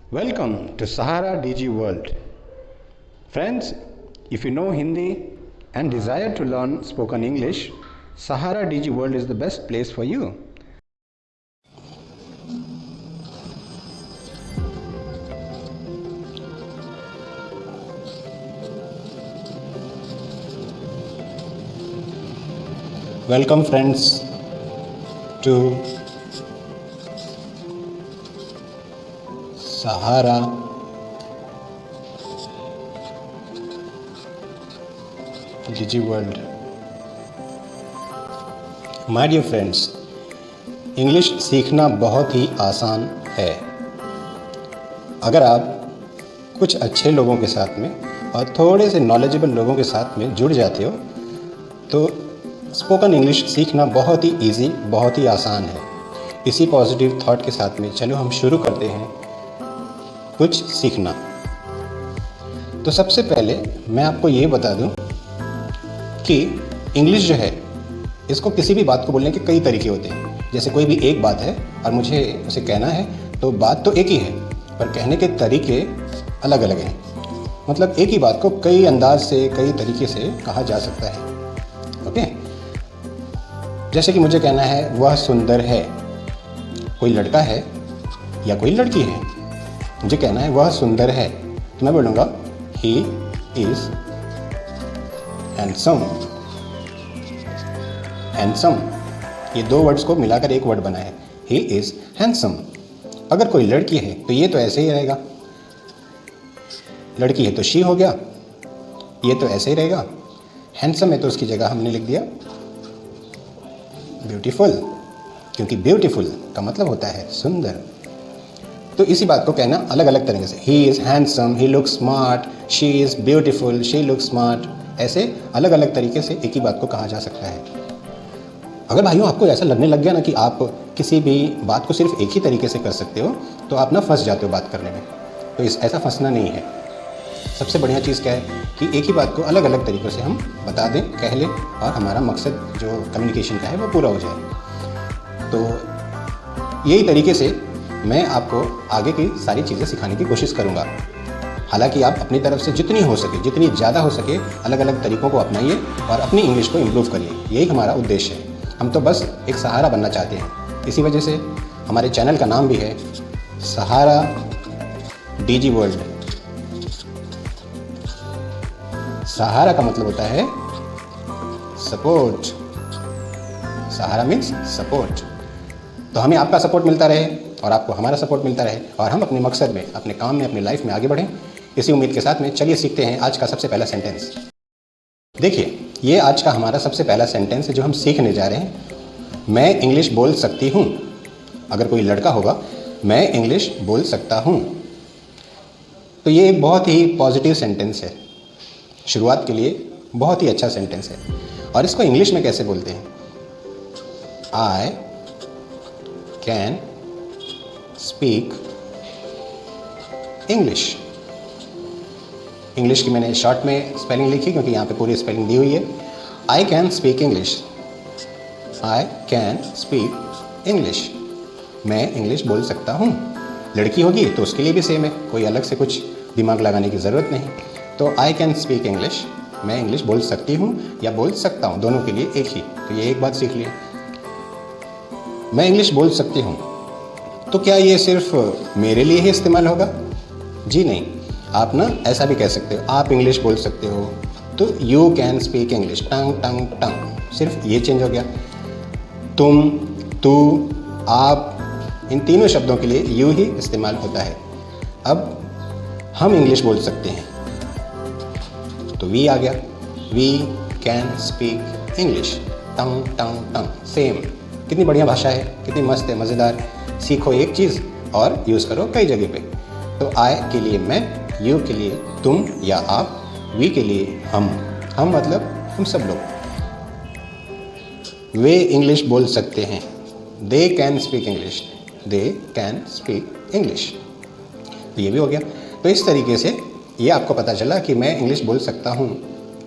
Welcome to Sahara DG World. Friends, if you know Hindi and desire to learn spoken English, Sahara DG World is the best place for you. Welcome friends to Sahara DG World. My dear friends, English सीखना बहुत ही आसान है अगर आप कुछ अच्छे लोगों के साथ में और थोड़े से नॉलेजेबल लोगों के साथ में जुड़ जाते हो तो स्पोकन इंग्लिश सीखना बहुत ही इजी, बहुत ही आसान है। इसी पॉजिटिव थॉट के साथ में चलो हम शुरू करते हैं कुछ सीखना। तो सबसे पहले मैं आपको ये बता दूं कि इंग्लिश जो है इसको किसी भी बात को बोलने के कई तरीके होते हैं। जैसे कोई भी एक बात है और मुझे उसे कहना है तो बात तो एक ही है पर कहने के तरीके अलग अलग हैं। मतलब एक ही बात को कई अंदाज से, कई तरीके से कहा जा सकता है। ओके, जैसे कि मुझे कहना है वह सुंदर है, कोई लड़का है या कोई लड़की है, मुझे कहना है वह सुंदर है तो मैं बोलूँगा ही इज़ हैंडसम। हैंडसम, ये दो वर्ड्स को मिलाकर एक वर्ड बना है, ही इज़ हैंडसम। अगर कोई लड़की है तो ये तो ऐसे ही रहेगा, लड़की है तो शी हो गया, ये तो ऐसे ही रहेगा। हैंडसम है तो उसकी जगह हमने लिख दिया ब्यूटीफुल, क्योंकि ब्यूटीफुल का मतलब होता है सुंदर। तो इसी बात को कहना अलग अलग तरीके से, he is handsome, he looks smart, she is beautiful, she looks smart, ऐसे अलग अलग तरीके से एक ही बात को कहा जा सकता है। अगर भाइयों आपको ऐसा लगने लग गया ना कि आप किसी भी बात को सिर्फ एक ही तरीके से कर सकते हो तो आप ना फंस जाते हो बात करने में। तो ऐसा फंसना नहीं है। सबसे बढ़िया चीज़ क्या है कि एक ही बात को अलग अलग तरीक़ों से हम बता दें, कह लें और हमारा मकसद जो कम्युनिकेशन का है वो पूरा हो जाए। तो यही तरीके से मैं आपको आगे की सारी चीज़ें सिखाने की कोशिश करूँगा। हालांकि आप अपनी तरफ से जितनी हो सके, जितनी ज़्यादा हो सके अलग अलग तरीक़ों को अपनाइए और अपनी इंग्लिश को इम्प्रूव करिए। यही हमारा उद्देश्य है। हम तो बस एक सहारा बनना चाहते हैं। इसी वजह से हमारे चैनल का नाम भी है सहारा डीजी वर्ल्ड। सहारा का मतलब होता है सपोर्ट। सहारा मीन्स सपोर्ट। तो हमें आपका सपोर्ट मिलता रहे और आपको हमारा सपोर्ट मिलता रहे और हम अपने मकसद में, अपने काम में, अपनी लाइफ में आगे बढ़ें। इसी उम्मीद के साथ में चलिए सीखते हैं आज का सबसे पहला सेंटेंस। देखिए, ये आज का हमारा सबसे पहला सेंटेंस है जो हम सीखने जा रहे हैं। मैं इंग्लिश बोल सकती हूँ। अगर कोई लड़का होगा, मैं इंग्लिश बोल सकता हूँ। तो ये एक बहुत ही पॉजिटिव सेंटेंस है। शुरुआत के लिए बहुत ही अच्छा सेंटेंस है। और इसको इंग्लिश में कैसे बोलते हैं? I can speak English. English की मैंने शॉर्ट में स्पेलिंग लिखी क्योंकि यहाँ पे पूरी स्पेलिंग दी हुई है। I can speak English. I can speak English. मैं इंग्लिश बोल सकता हूँ। लड़की होगी तो उसके लिए भी सेम है, कोई अलग से कुछ दिमाग लगाने की ज़रूरत नहीं। तो आई कैन स्पीक इंग्लिश, मैं इंग्लिश बोल सकती हूँ या बोल सकता हूँ, दोनों के लिए एक ही। तो ये एक बात सीख लिया, मैं इंग्लिश बोल सकती हूँ। तो क्या ये सिर्फ मेरे लिए ही इस्तेमाल होगा? जी नहीं, आप ना ऐसा भी कह सकते हो, आप इंग्लिश बोल सकते हो। तो you can speak English, tongue tongue टंग, सिर्फ ये चेंज हो गया। तुम, तू, आप, इन तीनों शब्दों के लिए यू ही इस्तेमाल होता है। अब हम इंग्लिश बोल सकते हैं तो वी आ गया, we can speak English, tongue tongue tongue, same. कितनी बढ़िया भाषा है, कितनी मस्त है, मज़ेदार। सीखो एक चीज़ और यूज़ करो कई जगह पे। तो आई के लिए मैं, यू के लिए तुम या आप, वी के लिए हम मतलब हम सब लोग। वे इंग्लिश बोल सकते हैं, they can speak English, they can speak English. तो ये भी हो गया। तो इस तरीके से ये आपको पता चला कि मैं इंग्लिश बोल सकता हूँ।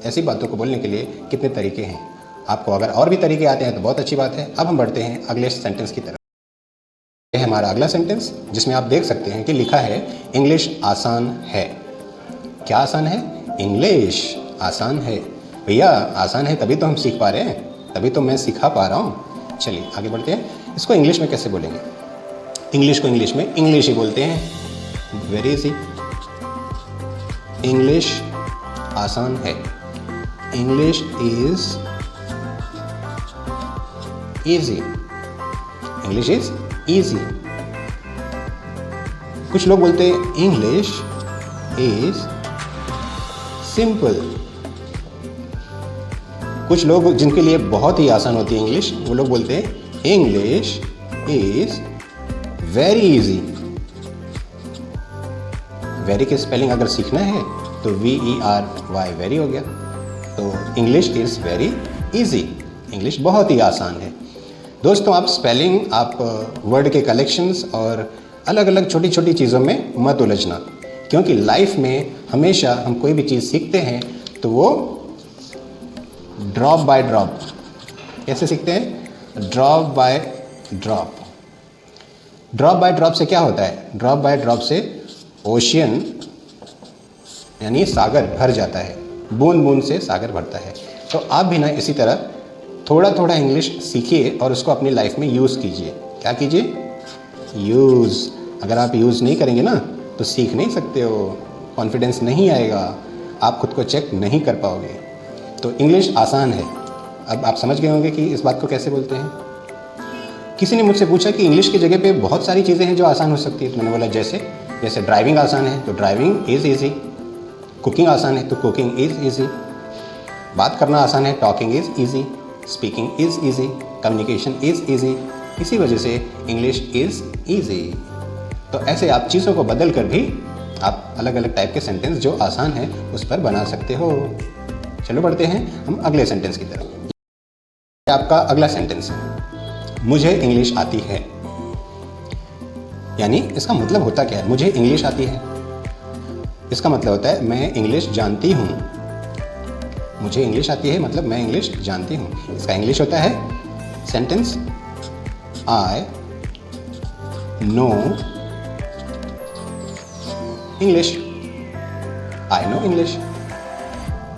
ऐसी बातों को बोलने के लिए कितने तरीके हैं। आपको अगर और भी तरीके आते हैं तो बहुत अच्छी बात है। अब हम बढ़ते हैं अगले सेंटेंस की तरफ। ये है हमारा अगला सेंटेंस, जिसमें आप देख सकते हैं कि लिखा है इंग्लिश आसान है। क्या आसान है? इंग्लिश आसान है। भैया आसान है तभी तो हम सीख पा रहे हैं, तभी तो मैं सिखा पा रहा हूँ। चलिए आगे बढ़ते हैं। इसको इंग्लिश में कैसे बोलेंगे? इंग्लिश को इंग्लिश में इंग्लिश ही बोलते हैं। Very easy. इंग्लिश आसान है। English is easy. English is easy. कुछ लोग बोलते हैं इंग्लिश इज सिंपल। कुछ लोग जिनके लिए बहुत ही आसान होती है इंग्लिश, वो लोग बोलते हैं English is very easy. Very की स्पेलिंग अगर सीखना है तो VERY वेरी हो गया। तो English is very easy. English बहुत ही आसान है। दोस्तों आप स्पेलिंग, आप वर्ड के कलेक्शंस और अलग अलग छोटी छोटी चीज़ों में मत उलझना, क्योंकि लाइफ में हमेशा हम कोई भी चीज़ सीखते हैं तो वो ड्रॉप बाय ड्रॉप। कैसे सीखते हैं? Drop by drop. Drop by drop से क्या होता है? ड्रॉप बाय ड्रॉप से ओशियन यानी सागर भर जाता है। बूंद बूंद से सागर भरता है। तो आप भी ना इसी तरह थोड़ा थोड़ा इंग्लिश सीखिए और उसको अपनी लाइफ में यूज़ कीजिए। क्या कीजिए? यूज़। अगर आप यूज़ नहीं करेंगे ना तो सीख नहीं सकते हो, कॉन्फिडेंस नहीं आएगा, आप खुद को चेक नहीं कर पाओगे। तो इंग्लिश आसान है। अब आप समझ गए होंगे कि इस बात को कैसे बोलते हैं। किसी ने मुझसे पूछा कि इंग्लिश की जगह पे बहुत सारी चीज़ें हैं जो आसान हो सकती है। तो मैंने बोला जैसे ड्राइविंग आसान है तो ड्राइविंग इज़ ईजी। कुकिंग आसान है तो कुकिंग इज़ ईजी। बात करना आसान है, talking is easy. Speaking is easy. Communication is easy. इसी वजह से इंग्लिश इज़ ईजी। तो ऐसे आप चीज़ों को बदल कर भी आप अलग अलग टाइप के सेंटेंस जो आसान है उस पर बना सकते हो। चलो बढ़ते हैं हम अगले सेंटेंस की तरफ। आपका अगला सेंटेंस है मुझे इंग्लिश आती है। यानी इसका मतलब होता क्या है? मुझे इंग्लिश आती है, इसका मतलब होता है मैं इंग्लिश जानती हूँ। मुझे इंग्लिश आती है मतलब मैं इंग्लिश जानती हूँ। इसका इंग्लिश होता है sentence I know English. I know English.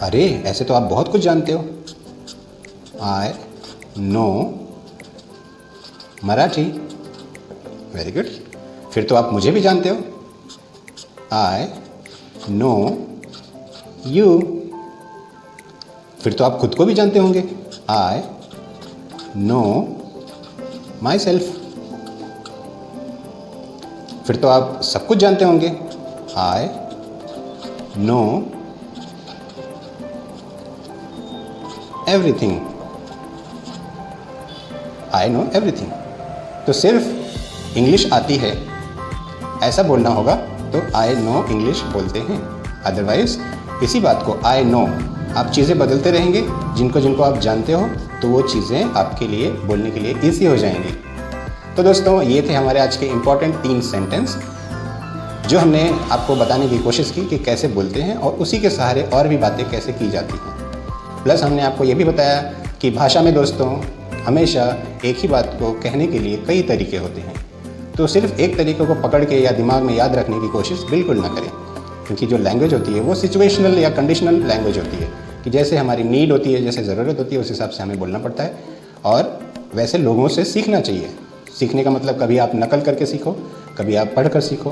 अरे ऐसे तो आप बहुत कुछ जानते हो। I know Marathi. Very good. फिर तो आप मुझे भी जानते हो। I know you. फिर तो आप खुद को भी जानते होंगे। I know my self. फिर तो आप सब कुछ जानते होंगे। I know everything. I know everything. तो सिर्फ इंग्लिश आती है ऐसा बोलना होगा तो आई नो इंग्लिश बोलते हैं। अदरवाइज इसी बात को आई नो आप चीज़ें बदलते रहेंगे, जिनको जिनको आप जानते हो तो वो चीज़ें आपके लिए बोलने के लिए ईजी हो जाएंगी। तो दोस्तों ये थे हमारे आज के इम्पॉर्टेंट 3 सेंटेंस जो हमने आपको बताने की कोशिश की कि कैसे बोलते हैं और उसी के सहारे और भी बातें कैसे की जाती हैं। प्लस हमने आपको ये भी बताया कि भाषा में दोस्तों हमेशा एक ही बात को कहने के लिए कई तरीके होते हैं। तो सिर्फ एक तरीके को पकड़ के या दिमाग में याद रखने की कोशिश बिल्कुल ना करें, क्योंकि जो लैंग्वेज होती है वो सिचुएशनल या कंडीशनल लैंग्वेज होती है कि जैसे हमारी नीड होती है, जैसे ज़रूरत होती है उस हिसाब से हमें बोलना पड़ता है। और वैसे लोगों से सीखना चाहिए। सीखने का मतलब कभी आप नकल करके सीखो, कभी आप पढ़ कर सीखो,